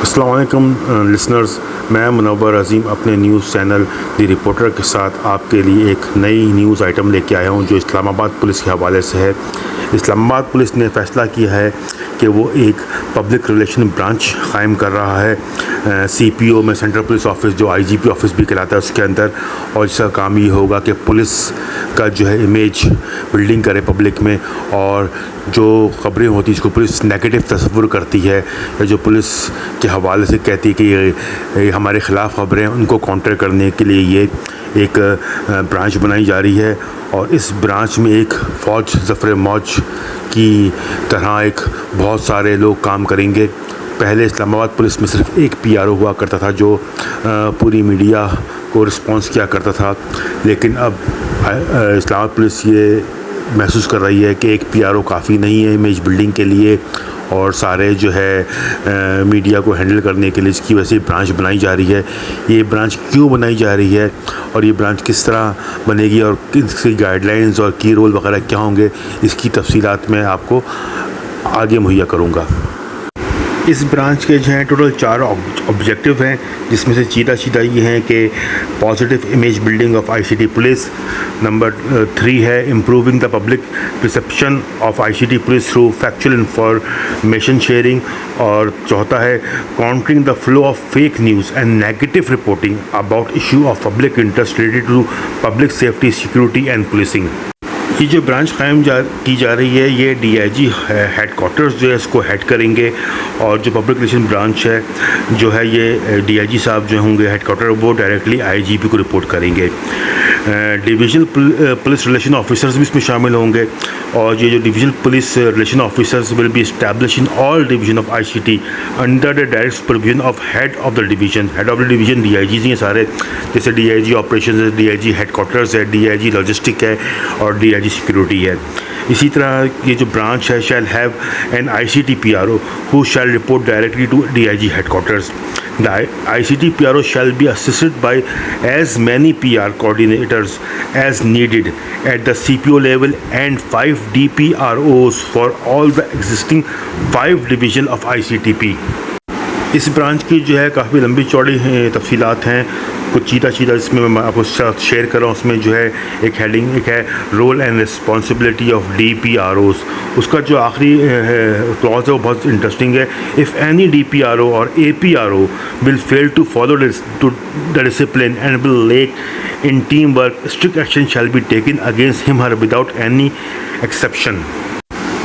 अस्सलाम वालेकुम लिसनर्स, मैं मुनव्वर अज़ीम अपने न्यूज़ चैनल दी रिपोर्टर के साथ आपके लिए एक नई न्यूज़ आइटम लेके आया हूं जो इस्लामाबाद पुलिस के हवाले से है। इस्लामाबाद पुलिस ने फ़ैसला किया है कि वो एक पब्लिक रिलेशन ब्रांच कायम कर रहा है CPO में, सेंट्रल पुलिस ऑफिस जो IGP ऑफिस भी कहलाता है उसके अंदर। और इसका काम ये होगा कि पुलिस का जो है इमेज बिल्डिंग करे पब्लिक में, और जो खबरें होती हैं इसको पुलिस नेगेटिव तस्वुर करती है या जो पुलिस के हवाले से कहती है कि ये हमारे ख़िलाफ़ खबरें, उनको काउंटर करने के लिए ये एक ब्रांच बनाई जा रही है। और इस ब्रांच में एक फ़ौज ज़फ़र मौज की तरह एक बहुत सारे लोग काम करेंगे। पहले इस्लामाबाद पुलिस में सिर्फ एक PRO हुआ करता था जो पूरी मीडिया को रिस्पॉन्स किया करता था, लेकिन अब इस्लामाबाद पुलिस ये महसूस कर रही है कि एक PRO काफ़ी नहीं है इमेज बिल्डिंग के लिए, और सारे जो है मीडिया को हैंडल करने के लिए इसकी वैसे ब्रांच बनाई जा रही है। ये ब्रांच क्यों बनाई जा रही है और ये ब्रांच किस तरह बनेगी और इसकी गाइडलाइंस और की रोल वगैरह क्या होंगे, इसकी तफसीलात मैं आपको आगे मुहैया करूँगा। इस ब्रांच के जो हैं टोटल 4 ऑब्जेक्टिव हैं, जिसमें से सीधा ये हैं कि positive image building of ICT police. Number 3 है improving the public perception of ICT police through factual information sharing. और चौथा है countering the flow of fake news and negative reporting about issue of public interest related to public safety, security and policing. ये जो branch कायम की जा रही है ये DIG हेडक्वार्टर्स जो है इसको हेड करेंगे, और जो पब्लिक रिलेशन ब्रांच है जो है ये DIG साहब जो होंगे हेडक्वार्टर, वो डायरेक्टली IGP को रिपोर्ट करेंगे। डिविजनल पुलिस रिलेशन ऑफिसर्स भी इसमें शामिल होंगे, और ये जो divisional police relation officers will be establish in all division of ICT under the direct supervision of head of the division. Head of the division DIGs हैं सारे, जैसे DIG ऑपरेशन है, DIG हेडक्वार्टर्स है, DIG लॉजिस्टिक है और DIG security है। इसी तरह ये जो ब्रांच है shall have an ICT PRO who shall report directly to DIG headquarters. The ICT PRO shall be assisted by as many PR coordinators as needed at the CPO level and 5 DPROs for all the existing 5 division of ICTP। इस branch की जो है काफ़ी लंबी चौड़ी तफसीलात हैं, कुछ सीधा इसमें मैं आपको शेयर कर रहा हूँ। उसमें जो है एक हेडिंग एक है role and responsibility of DPROs। उसका जो आखिरी क्लॉज है वो बहुत इंटरेस्टिंग है। इफ़ एनी DPRO और APRO will fail to follow the discipline and will lack in team work, strict action shall be taken against him her without any exception.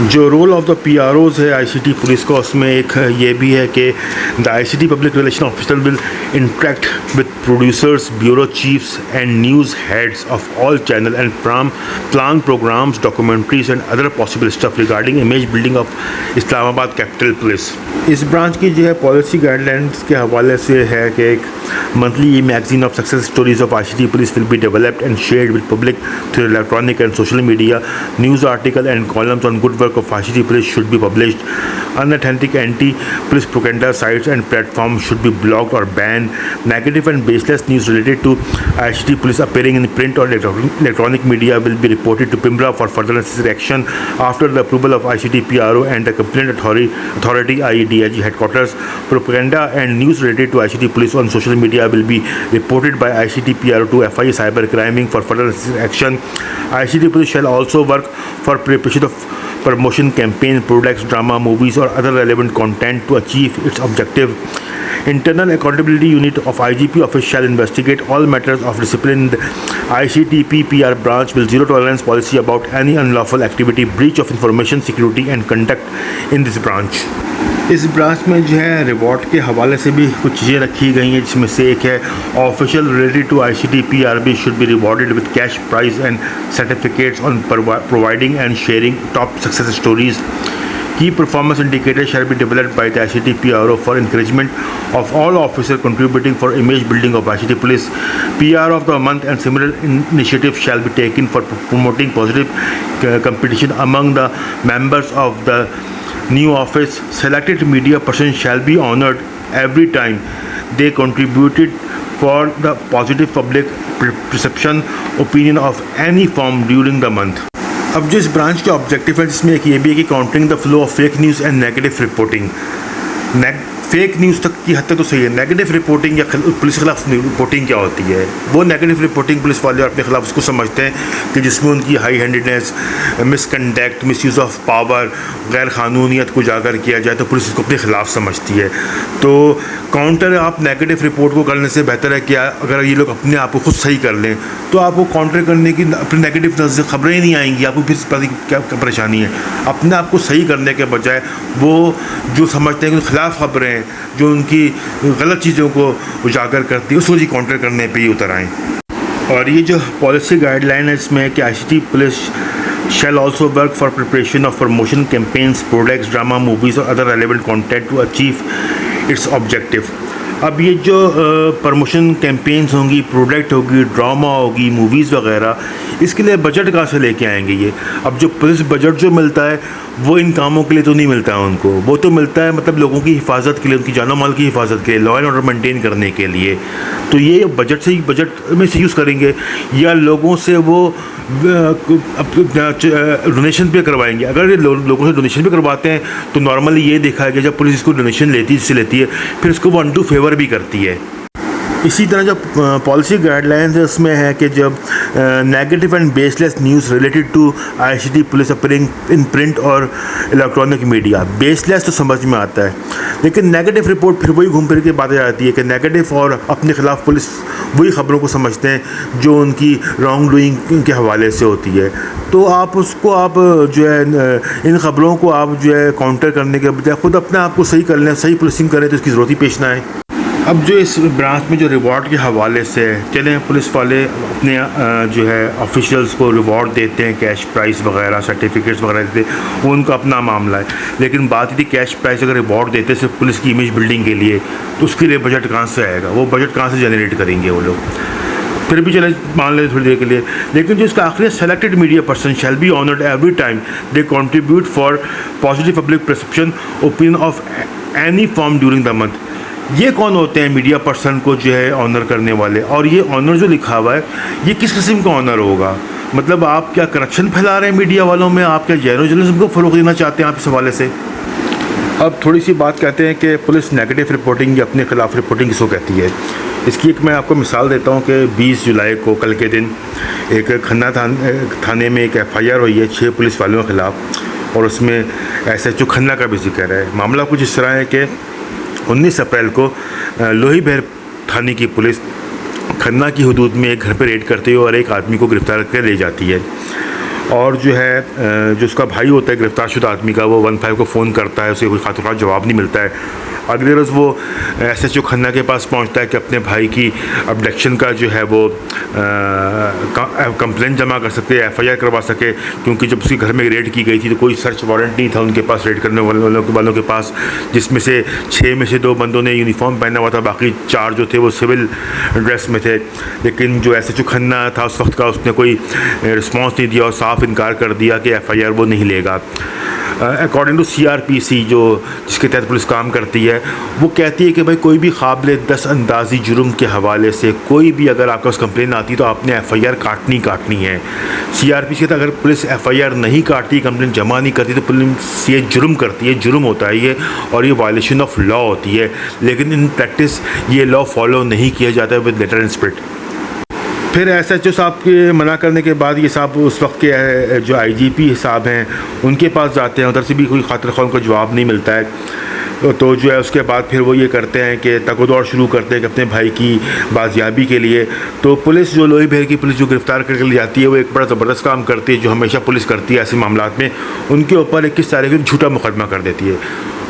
जो role of the PROs है ICT police का, उसमें एक ये भी है कि the ICT public relation officer will interact with producers, bureau chiefs and news heads of all channel and plan programmes, documentaries and other possible stuff regarding image building of Islamabad capital police. इस branch की जो है policy guidelines के हवाले से है कि एक monthly magazine of success stories of ICT police will be developed and shared with public through electronic and social media. News article and columns on good work of ICT police should be published. Unauthentic anti-police propaganda sites and platforms should be blocked or banned. Negative and baseless news related to ICT police appearing in print or electronic media will be reported to PIMRA for further necessary action after the approval of ICT PRO and the complaint authority i.e. DIG headquarters. Propaganda and news related to ICT police on social media will be reported by ICT PRO to FI cybercrime for further necessary action. ICT police shall also work for preparation of promotion campaign, products, drama, movies or other relevant content to achieve its objective. Internal accountability unit of IGP office shall investigate all matters of discipline. The ICTP PR branch will zero tolerance policy about any unlawful activity, breach of information security and conduct in this branch. इस branch में जो है reward के हवाले से भी कुछ चीज़ें रखी गई हैं, जिसमें से एक है official related to ICT PRB should be rewarded with cash prize and certificates on providing and sharing top success stories. Key performance indicators shall be developed by the ICT PRO for encouragement of all officers contributing for image building of ICT police. PR of the month and similar initiatives shall be taken for promoting positive competition among the members of the new office. Selected media persons shall be honored every time they contributed for the positive public perception opinion of any form during the month. अब जिस branch के objective है जिसमें एक ये भी है कि countering the flow of fake news and negative reporting. Fake news तक की हद तक तो सही है। नेगेटिव रिपोर्टिंग या पुलिस के खिलाफ रिपोर्टिंग क्या होती है? वो नेगेटिव रिपोर्टिंग पुलिस वाले अपने खिलाफ उसको समझते हैं कि जिसमें उनकी high handedness, misconduct, misuse of power, गैर कानूनियत को उजागर किया जाए तो पुलिस उसको अपने खिलाफ समझती है। तो काउंटर आप नेगेटिव रिपोर्ट को करने से बेहतर है कि अगर ये लोग अपने आप को खुद सही कर लें तो आपको काउंटर करने की अपनी नेगेटिव खबरें ही नहीं आएंगी। आपको फिर पता क्या परेशानी है। अपने आप को सही करने के बजाय वो जो समझते हैं कि खिलाफ खबरें हैं, जो उनकी गलत चीज़ों को उजागर करती है, उसको जी काउंटर करने पे ही उतर आएँ। और ये जो पॉलिसी गाइडलाइन है इसमें कि ICT police shall also work for preparation of promotion campaigns, products, drama, movies or other relevant content to achieve its objective। अब ये जो प्रमोशन कैंपेन्स होंगी, प्रोडक्ट होगी, ड्रामा होगी, मूवीज़ वगैरह, इसके लिए बजट कहाँ से लेके आएंगे ये? अब जो पुलिस बजट जो मिलता है वो इन कामों के लिए तो नहीं मिलता है उनको, वो तो मिलता है मतलब लोगों की हिफाजत के लिए, उनकी जानो माल की हिफाजत के लिए, लॉ एंड ऑर्डर मेंटेन करने के लिए। तो ये बजट से ही बजट में से यूज़ करेंगे या लोगों से वो डोनेशन पे करवाएंगे। अगर ये लोगों से डोनेशन पे करवाते हैं तो नॉर्मली ये देखा है कि जब पुलिस इसको डोनेशन लेती है फिर इसको वो अनडू फेवर भी करती है। इसी तरह जो पॉलिसी गाइडलाइंस है उसमें है कि जब negative and baseless news related to ICT police appearing in print और इलेक्ट्रॉनिक मीडिया, बेसलेस तो समझ में आता है लेकिन नेगेटिव रिपोर्ट फिर वही घूम फिर के बात आ जाती है कि नेगेटिव और अपने खिलाफ पुलिस वही ख़बरों को समझते हैं जो उनकी रॉन्ग डूइंग के हवाले से होती है। तो आप उसको आप जो है इन ख़बरों को आप जो है काउंटर करने के बजाय खुद अपने आप को सही कर लें, सही पुलिसिंग करें तो इसकी ज़रूरत ही पेश ना आए। अब जो इस ब्रांच में जो रिवॉर्ड के हवाले से चलें, पुलिस वाले अपने जो है ऑफिशियल्स को रिवॉर्ड देते हैं, कैश प्राइस वगैरह, सर्टिफिकेट्स वगैरह देते हैं, वो उनका अपना मामला है। लेकिन बात थी कैश प्राइस अगर रिवॉर्ड देते सिर्फ पुलिस की इमेज बिल्डिंग के लिए तो उसके लिए बजट कहाँ से आएगा? वो बजट कहाँ से जनरेट करेंगे वो लोग? फिर भी चले मान लेते थोड़ी देर के लिए। लेकिन जो इसका आखिरी selected media person shall be honoured every time they contribute for positive public perception opinion of any form during the month. ये कौन होते हैं मीडिया पर्सन को जो है ऑनर करने वाले? और ये ऑनर जो लिखा हुआ है ये किस किस्म का ऑनर होगा? मतलब आप क्या करप्शन फैला रहे हैं मीडिया वालों में? आप क्या जर्नलिज्म को फ़रोग़ देना चाहते हैं आप इस हवाले से? अब थोड़ी सी बात कहते हैं कि पुलिस नेगेटिव रिपोर्टिंग या अपने खिलाफ रिपोर्टिंग किसको कहती है। इसकी एक मैं आपको मिसाल देता हूँ कि 20 जुलाई को कल के दिन एक खन्ना थाने में एक FIR हुई है 6 पुलिस वालों के ख़िलाफ़ और उसमें SHO खन्ना का भी जिक्र है। मामला कुछ इस तरह है कि 19 अप्रैल को लोहीबेर थाने की पुलिस खन्ना की हदूद में एक घर पर रेड करती है और एक आदमी को गिरफ़्तार कर ले जाती है। और जो है जो उसका भाई होता है गिरफ़्तार शुदा आदमी का, वो 15 को फ़ोन करता है, उसे कोई खातिर जवाब नहीं मिलता है। अगले रोज़ वो SHO खन्ना के पास पहुंचता है कि अपने भाई की अबडक्शन का जो है वो कंप्लेंट जमा कर सके, FIR करवा सके, क्योंकि जब उसके घर में रेड की गई थी तो कोई सर्च वारंट नहीं था उनके पास, रेड करने वालों के पास, जिसमें से 6 में से 2 बंदों ने यूनिफॉर्म पहना हुआ था, बाकी 4 जो थे वो सिविल ड्रेस में थे। लेकिन जो SHO खन्ना था उस वक्त का, उसने कोई रिस्पॉन्स नहीं दिया और साफ इनकार कर दिया कि FIR वो नहीं लेगा। अकॉर्डिंग टू CRPC जो जिसके तहत पुलिस काम करती है, वो कहती है कि भाई कोई भी काबिल दस्त अंदाज़ी जुर्म के हवाले से कोई भी अगर आपका उस कंप्लेन आती तो आपने FIR काटनी है। CRPC कहता है अगर पुलिस FIR नहीं काटती, कंप्लेन जमा नहीं करती तो पुलिस ये जुर्म करती है, जुर्म होता है ये, और ये वायलेशन ऑफ लॉ होती है। लेकिन इन प्रैक्टिस ये लॉ फॉलो नहीं किया जाता है विद लेटर एंड स्पिरिट। फिर SHO साहब के मना करने के बाद ये साहब उस वक्त के जो IGP साहब हैं उनके पास जाते हैं, उधर से भी कोई खातिर ख़्वाह उनको जवाब नहीं मिलता है। तो जो है उसके बाद फिर वो ये करते हैं कि तगोदौड़ शुरू करते हैं कि अपने भाई की बाजियाबी के लिए। तो पुलिस जो लोहीबेर की पुलिस जो गिरफ़्तार करके ले जाती है वो एक बड़ा ज़बरदस्त काम करती है जो हमेशा पुलिस करती है ऐसे मामलों में। उनके ऊपर 21 तारीख को झूठा मुकदमा कर देती है।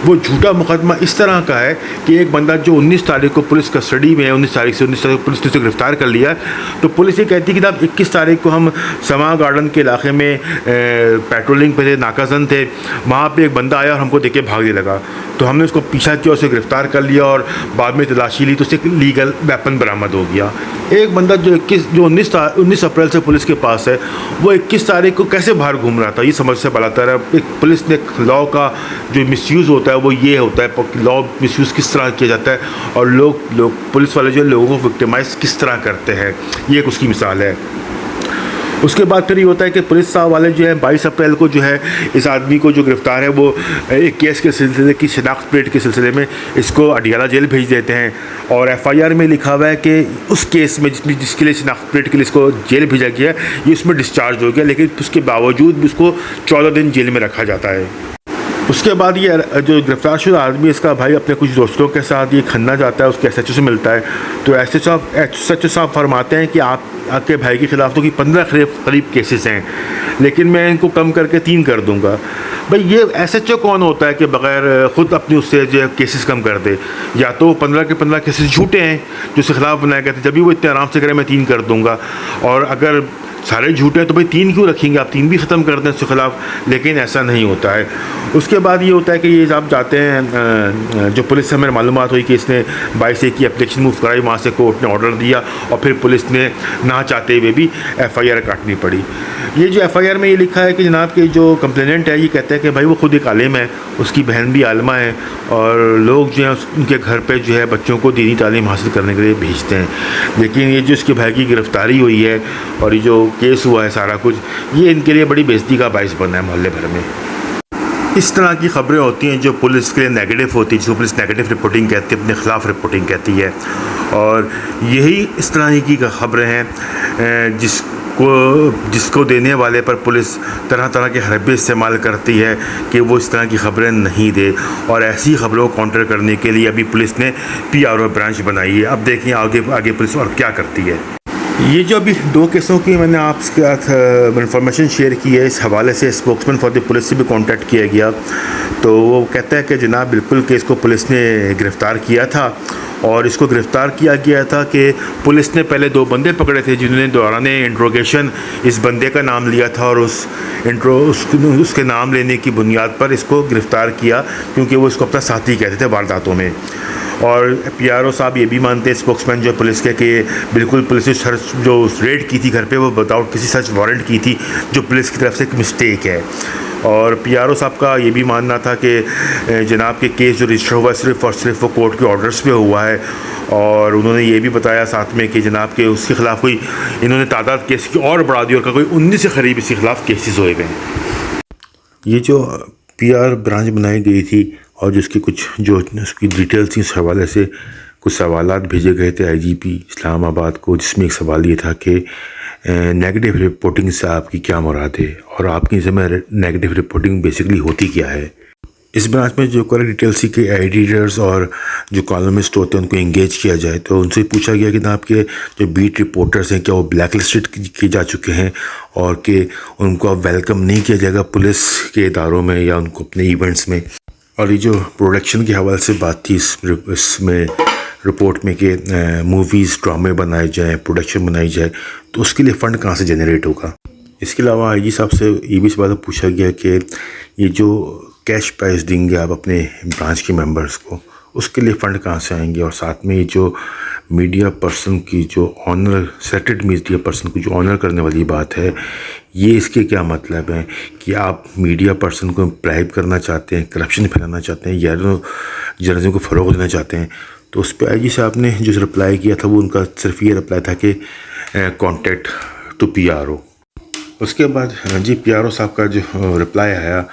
वो झूठा मुकदमा इस तरह का है कि एक बंदा जो 19 तारीख को पुलिस कस्टडी में है, 19 तारीख से 19 तारीख पुलिस ने उसे गिरफ़्तार कर लिया, तो पुलिस ये कहती है कि आप 21 तारीख को हम समा गार्डन के इलाके में पेट्रोलिंग पे थे, नाकाजन थे, वहाँ पे एक बंदा आया और हमको देख के भागने लगा, तो हमने उसको पीछा किया, उसे गिरफ़्तार कर लिया और बाद में तलाशी ली तो उससे लीगल वेपन बरामद हो गया। एक बंदा जो 19 अप्रैल से पुलिस के पास है वो 21 तारीख को कैसे बाहर घूम रहा था, ये समझ से बलातर है। एक पुलिस ने लॉ का जो मिसयूज़ होता है वो ये होता है, लॉ मिसयूज़ किस तरह किया जाता है और लोग पुलिस वाले जो लोगों को विक्टिमाइज़ किस तरह करते हैं, ये एक उसकी मिसाल है। उसके बाद फिर ये होता है कि पुलिस साहब वाले जो है 22 अप्रैल को जो है इस आदमी को जो गिरफ़्तार है वो एक केस के सिलसिले की शनाख्त प्लेट के सिलसिले में इसको अडियाला जेल भेज देते हैं। और FIR में लिखा हुआ है कि उस केस में जिसके लिए शनाख्त प्लेट के लिए इसको जेल भेजा गया ये उसमें डिस्चार्ज हो गया, लेकिन उसके बावजूद भी उसको 14 दिन जेल में रखा जाता है। उसके बाद ये जो गिरफ्तार शुदा आदमी इसका भाई अपने कुछ दोस्तों के साथ ये खन्ना जाता है, उसके SHO से मिलता है। तो SHO साहब फरमाते हैं कि आपके भाई के ख़िलाफ़ तो कि 15 करीब केसेस हैं, लेकिन मैं इनको कम करके 3 कर दूंगा। भाई ये SHO कौन होता है कि बग़ैर ख़ुद अपनी उससे जो केसेस कम कर दे? या तो 15 के 15 केसेस झूठे हैं जो उसके ख़िलाफ़ बनाए गए थे, जब भी वो इतने आराम से करे मैं 3 कर दूँगा। और अगर सारे झूठे हैं तो भाई 3 क्यों रखेंगे, आप 3 भी ख़त्म कर दें उसके ख़िलाफ़, लेकिन ऐसा नहीं होता है। उसके बाद ये होता है कि ये साहब जाते हैं, जो पुलिस से हमें मालूमात हुई कि इसने 22 की एप्लीकेशन मूव कराई, वहाँ से कोर्ट ने ऑर्डर दिया और फिर पुलिस ने ना चाहते हुए भी FIR काटनी पड़ी। ये जो FIR में ये लिखा है कि जनाब के जो कंप्लेनेंट है ये कहते हैं कि भाई वो खुद एक आलिम है, उसकी बहन भी आलिमा है और लोग जो हैं उनके घर पे जो है बच्चों को दीनी तालीम हासिल करने के लिए भेजते हैं। लेकिन ये जो इसके भाई की गिरफ़्तारी हुई है और ये जो केस हुआ है सारा कुछ, ये इनके लिए बड़ी बेइज्जती का बाइस बना है मोहल्ले भर में। इस तरह की ख़बरें होती हैं जो पुलिस के लिए नेगेटिव होती है, जिसको पुलिस नेगेटिव रिपोर्टिंग कहती है, अपने ख़िलाफ़ रिपोर्टिंग कहती है। और यही इस तरह की ख़बरें हैं जिसको देने वाले पर पुलिस तरह तरह के हरबे इस्तेमाल करती है कि वो इस तरह की ख़बरें नहीं दे। और ऐसी ख़बरों को काउंटर करने के लिए अभी पुलिस ने PRO ब्रांच बनाई है। अब देखिए आगे पुलिस और क्या करती है। ये जो अभी 2 केसों की मैंने आपके साथ इन्फॉर्मेशन शेयर की है, इस हवाले से स्पोक्समैन फॉर द पुलिस से भी कांटेक्ट किया गया, तो वो कहता है कि जनाब बिल्कुल कि इसको पुलिस ने गिरफ़्तार किया था और इसको गिरफ़्तार किया गया था कि पुलिस ने पहले 2 बंदे पकड़े थे जिन्होंने दौरान इंट्रोगेशन इस बंदे का नाम लिया था और उसके नाम लेने की बुनियाद पर इसको गिरफ़्तार किया, क्योंकि वो इसको अपना साथी कहते थे वारदातों में। और PRO साहब ये भी मानते हैं, स्पोक्समैन जो पुलिस के, कि बिल्कुल पुलिस ने सर्च जो रेड की थी घर पे वो विदाउट किसी सर्च वारंट की थी, जो पुलिस की तरफ से एक मिस्टेक है। और PRO साहब का ये भी मानना था कि जनाब के केस जो रजिस्टर हुआ सिर्फ़ और सिर्फ वो कोर्ट के ऑर्डर्स पे हुआ है। और उन्होंने ये भी बताया साथ में कि जनाब के उसके ख़िलाफ़ कोई इन्होंने तादाद केस की और बढ़ा दी और कोई 19 से करीब इसके ख़िलाफ़ केसेस हुए गए। ये जो PR ब्रांच बनाई गई थी और जिसकी कुछ जो उसकी डिटेल्स थी, इस हवाले से कुछ सवालात भेजे गए थे IGP इस्लामाबाद को, जिसमें एक सवाल ये था कि नेगेटिव रिपोर्टिंग से आपकी क्या मुराद है और आपकी समय नेगेटिव रिपोर्टिंग बेसिकली होती क्या है। इस ब्रांच में जो करेक्ट डिटेल्स के एडिटर्स और जो कॉलमिस्ट होते हैं उनको इंगेज किया जाए, तो उनसे पूछा गया कि आपके जो बीट रिपोर्टर्स हैं क्या वो ब्लैक लिस्टेड किए जा चुके हैं और कि उनको अब वेलकम नहीं किया जाएगा पुलिस के इदारों में या उनको अपने इवेंट्स में। और ये जो प्रोडक्शन के हवाले से बात थी इसमें रिपोर्ट में कि मूवीज़ ड्रामे बनाए जाएँ, प्रोडक्शन बनाई जाए, तो उसके लिए फ़ंड कहाँ से जनरेट होगा। इसके अलावा IG साहब से ये भी सवाल पूछा गया कि ये जो कैश प्राइस देंगे आप अपने ब्रांच के मेंबर्स को, उसके लिए फ़ंड कहाँ से आएंगे। और साथ में ये जो मीडिया पर्सन की जो ऑनर सेलेक्टेड मीडिया पर्सन को जो ऑनर करने वाली बात है, ये इसके क्या मतलब है कि आप मीडिया पर्सन को ब्राइब करना चाहते हैं, करप्शन फैलाना चाहते हैं या जर्नलिज्म को फ़रोग़ देना चाहते हैं। तो उस पर IG साहब ने जो रिप्लाई किया था वो उनका सिर्फ ये रिप्लाई था कि कॉन्टेक्ट टू PRO। उसके बाद जी PRO साहब का जो रिप्लाई आया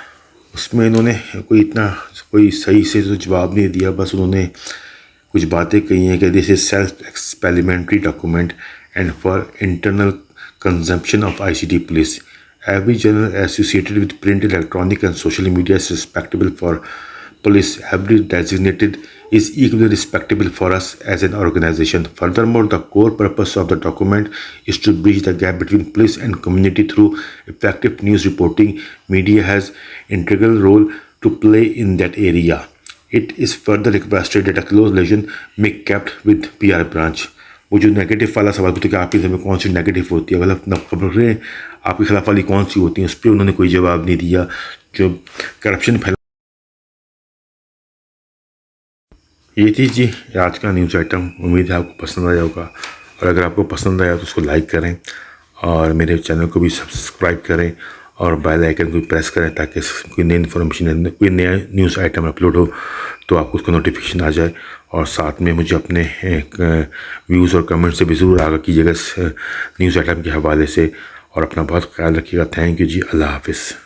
उसमें इन्होंने कोई सही से तो जवाब नहीं दिया, बस उन्होंने कुछ बातें कही हैं कि this is self experimentary document and for internal consumption of ICT police. Every journal associated with print, electronic and social media is respectable for police. Every designated is equally respectable for us as an organization. Furthermore, the core purpose of the document is to bridge the gap between police and community through effective news reporting. Media has integral role to play in that area. It is further requested that a close liaison be kept with PR branch. वो जो negative वाला सवाल पूछा कि आपकी में कौन सी negative होती है, मतलब खबरें आपके खिलाफ वाली कौन सी होती हैं, उस पर उन्होंने कोई जवाब नहीं दिया। जो करप्शन फैला, ये थी जी आज का न्यूज़ आइटम। उम्मीद है आपको पसंद आया होगा और अगर आपको पसंद आया तो उसको लाइक करें और मेरे चैनल को भी सब्सक्राइब करें और बेल आइकन को प्रेस करें ताकि कोई नई इन्फॉर्मेशन, कोई नया न्यूज़ आइटम अपलोड हो तो आपको उसका नोटिफिकेशन आ जाए। और साथ में मुझे अपने व्यूज़ और कमेंट से भी ज़रूर आगाह कीजिएगा इस न्यूज़ आइटम के हवाले से। और अपना बहुत ख्याल रखिएगा। थैंक यू जी, अल्लाह हाफिज़।